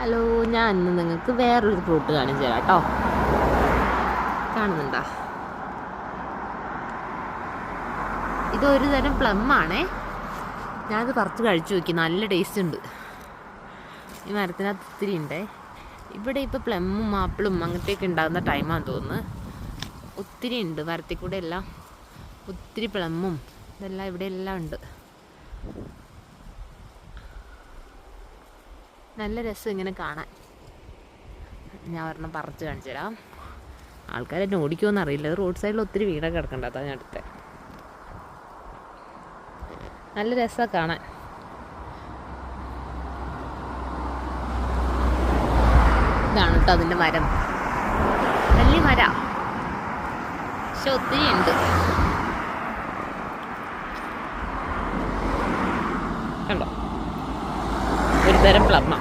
Hello, ഞാൻ ഇന്ന് നിങ്ങൾക്ക് വേറൊരു ഫ്രൂട്ട് കാണിച്ചു തരാം കേട്ടോ. കാണുന്നുണ്ടോ? ഇതൊരു തരം പ്ലം ആണേ. ഞാനത് പറിച്ച് കഴിച്ചു നോക്കി, നല്ല ടേസ്റ്റ് ഉണ്ട്. ഈ മരത്തിനകത്ത് ഒത്തിരി ഉണ്ടേ. ഇവിടെ ഇപ്പോൾ പ്ലമ്മും ആപ്പിളും അങ്ങനത്തെയൊക്കെ ഉണ്ടാകുന്ന ടൈമാണെന്ന് തോന്നുന്നു. ഒത്തിരി ഉണ്ട് മരത്തിൽ കൂടെ എല്ലാം, ഒത്തിരി പ്ലമ്മും ഇതെല്ലാം ഇവിടെ എല്ലാം ഉണ്ട്. നല്ല രസം ഇങ്ങനെ കാണാൻ. ഞാൻ ഒരെണ്ണം പറിച്ച് കാണിച്ചു തരാം. ആൾക്കാരെന്നെ ഓടിക്കുമെന്ന് അറിയില്ല. അത് റോഡ് സൈഡിൽ ഒത്തിരി വീടൊക്കെ കിടക്കണ്ട, അതാണ് ഞാൻ അടുത്തത്. നല്ല രസമാണ് കാണാൻ. ഇതാണ് കേട്ടോ അതിൻ്റെ മരം. വലിയ മര, പക്ഷെ ഒത്തിരി ഉണ്ട്. കണ്ടോ, ഒരു തരം പ്ലമ്മ.